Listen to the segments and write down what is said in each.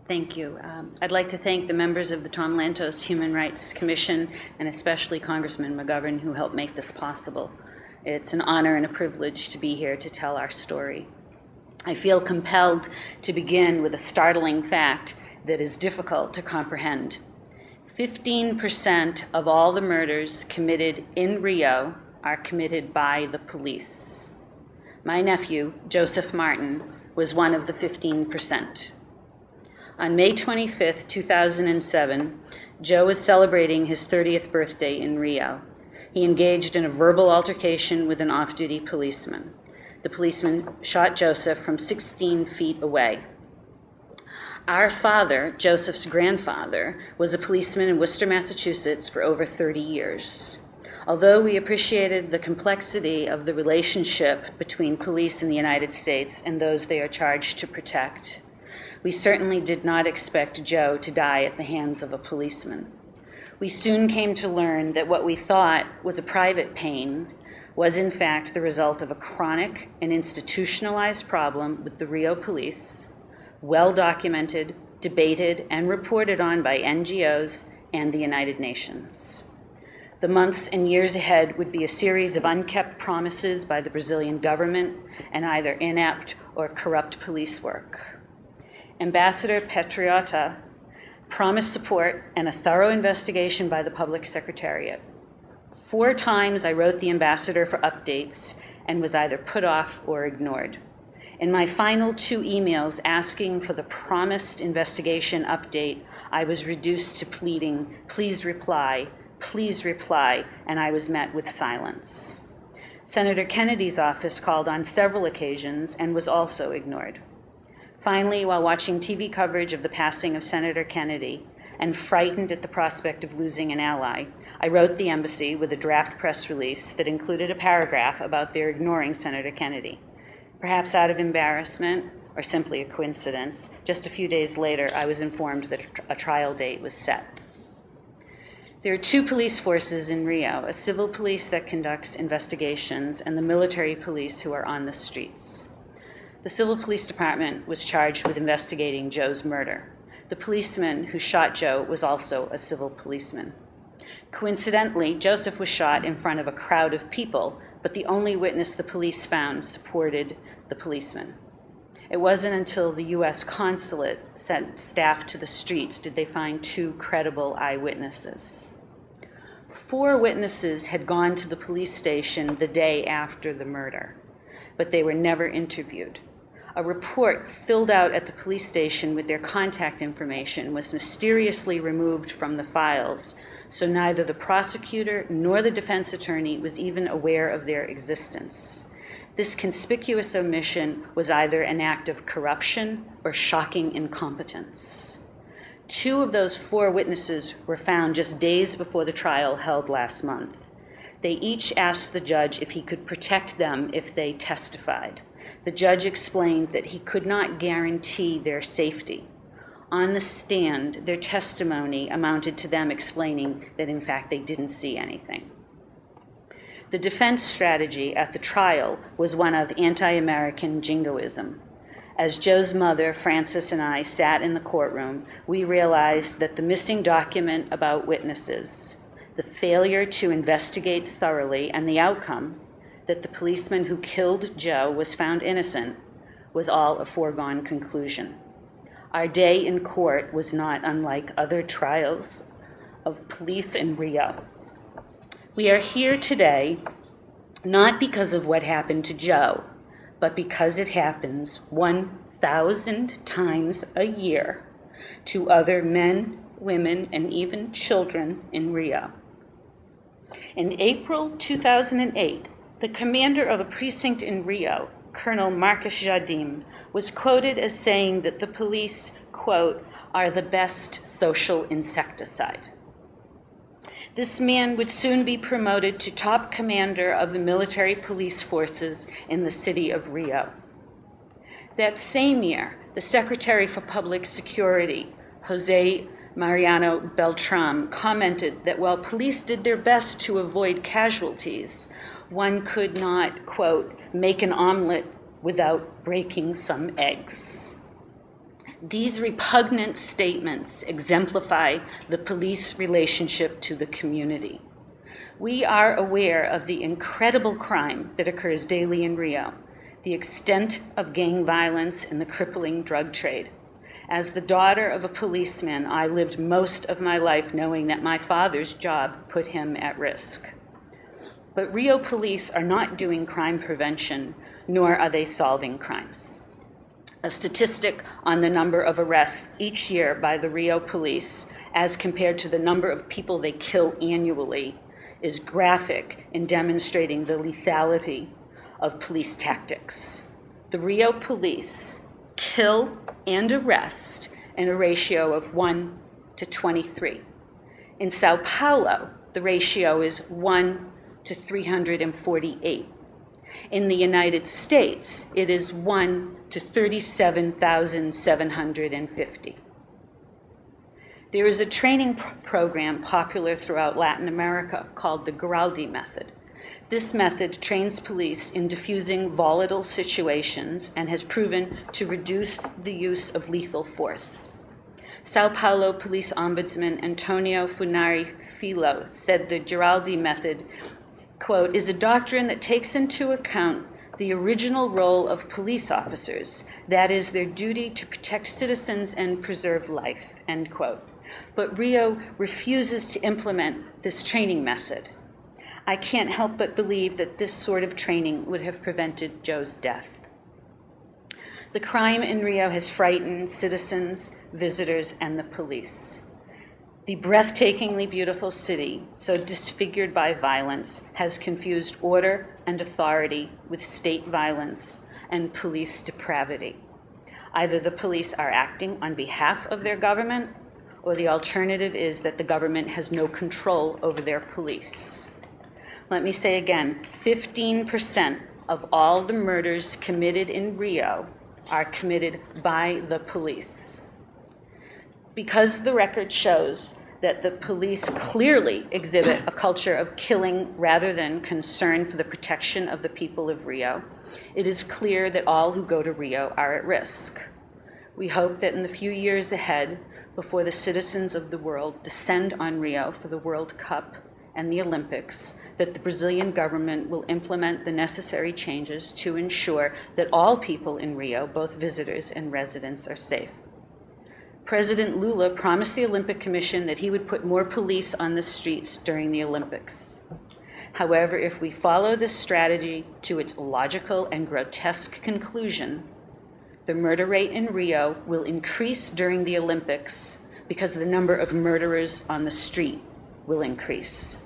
Thank you. I'd like to thank the members of the Tom Lantos Human Rights Commission and especially Congressman McGovern who helped make this possible. It's an honor and a privilege to be here to tell our story. I feel compelled to begin with a startling fact that is difficult to comprehend. 15% of all the murders committed in Rio are committed by the police. My nephew, Joseph Martin, was one of the 15%. On May 25th, 2007, Joe was celebrating his 30th birthday in Rio. He engaged in a verbal altercation with an off-duty policeman. The policeman shot Joseph from 16 feet away. Our father, Joseph's grandfather, was a policeman in Worcester, Massachusetts for over 30 years. Although we appreciated the complexity of the relationship between police in the United States and those they are charged to protect, we certainly did not expect Joe to die at the hands of a policeman. We soon came to learn that what we thought was a private pain was in fact the result of a chronic and institutionalized problem with the Rio police, well documented, debated, and reported on by NGOs and the United Nations. The months and years ahead would be a series of unkept promises by the Brazilian government and either inept or corrupt police work. Ambassador Patriota promised support and a thorough investigation by the Public Secretariat. 4 times I wrote the ambassador for updates and was either put off or ignored. In my final 2 emails asking for the promised investigation update, I was reduced to pleading, please reply, and I was met with silence. Senator Kennedy's office called on several occasions and was also ignored. Finally, while watching TV coverage of the passing of Senator Kennedy and frightened at the prospect of losing an ally, I wrote the embassy with a draft press release that included a paragraph about their ignoring Senator Kennedy. Perhaps out of embarrassment or simply a coincidence, just a few days later, I was informed that a trial date was set. There are 2 police forces in Rio, a civil police that conducts investigations and the military police who are on the streets. The Civil Police Department was charged with investigating Joe's murder. The policeman who shot Joe was also a civil policeman. Coincidentally, Joseph was shot in front of a crowd of people, but the only witness the police found supported the policeman. It wasn't until the U.S. consulate sent staff to the streets did they find 2 credible eyewitnesses. 4 witnesses had gone to the police station the day after the murder, but they were never interviewed. A report filled out at the police station with their contact information was mysteriously removed from the files, so neither the prosecutor nor the defense attorney was even aware of their existence. This conspicuous omission was either an act of corruption or shocking incompetence. 2 of those 4 witnesses were found just days before the trial held last month. They each asked the judge if he could protect them if they testified. The judge explained that he could not guarantee their safety. On the stand, their testimony amounted to them explaining that in fact they didn't see anything. The defense strategy at the trial was one of anti-American jingoism. As Joe's mother, Frances, and I sat in the courtroom, we realized that the missing document about witnesses, the failure to investigate thoroughly, and the outcome, that the policeman who killed Joe was found innocent, was all a foregone conclusion. Our day in court was not unlike other trials of police in Rio. We are here today not because of what happened to Joe, but because it happens 1,000 times a year to other men, women, and even children in Rio. In April 2008, the commander of a precinct in Rio, Colonel Marcus Jardim, was quoted as saying that the police, quote, are the best social insecticide. This man would soon be promoted to top commander of the military police forces in the city of Rio. That same year, the Secretary for Public Security, Jose Mariano Beltram, commented that while police did their best to avoid casualties, one could not, quote, make an omelet without breaking some eggs. These repugnant statements exemplify the police relationship to the community. We are aware of the incredible crime that occurs daily in Rio, the extent of gang violence and the crippling drug trade. As the daughter of a policeman, I lived most of my life knowing that my father's job put him at risk. But Rio police are not doing crime prevention, nor are they solving crimes. A statistic on the number of arrests each year by the Rio police as compared to the number of people they kill annually is graphic in demonstrating the lethality of police tactics. The Rio police kill and arrest in a ratio of 1 to 23. In Sao Paulo, the ratio is 1 to 348. In the United States, it is 1 to 37,750. There is a training program popular throughout Latin America called the Giraldi method. This method trains police in diffusing volatile situations and has proven to reduce the use of lethal force. Sao Paulo Police Ombudsman Antonio Funari Filho said the Giraldi method, quote, is a doctrine that takes into account the original role of police officers, that is, their duty to protect citizens and preserve life, end quote. But Rio refuses to implement this training method. I can't help but believe that this sort of training would have prevented Joe's death. The crime in Rio has frightened citizens, visitors, and the police. The breathtakingly beautiful city, so disfigured by violence, has confused order and authority with state violence and police depravity. Either the police are acting on behalf of their government, or the alternative is that the government has no control over their police. Let me say again, 15% of all the murders committed in Rio are committed by the police. Because the record shows that the police clearly exhibit a culture of killing rather than concern for the protection of the people of Rio, it is clear that all who go to Rio are at risk. We hope that in the few years ahead, before the citizens of the world descend on Rio for the World Cup and the Olympics, that the Brazilian government will implement the necessary changes to ensure that all people in Rio, both visitors and residents, are safe. President Lula promised the Olympic Commission that he would put more police on the streets during the Olympics. However, if we follow this strategy to its logical and grotesque conclusion, the murder rate in Rio will increase during the Olympics because the number of murderers on the street will increase.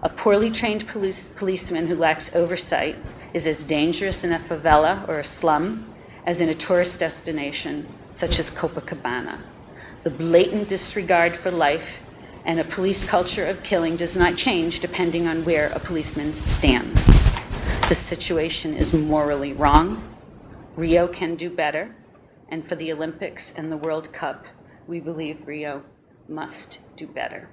A poorly trained policeman who lacks oversight is as dangerous in a favela or a slum as in a tourist destination such as Copacabana. The blatant disregard for life and a police culture of killing does not change depending on where a policeman stands. The situation is morally wrong. Rio can do better, and for the Olympics and the World Cup, we believe Rio must do better.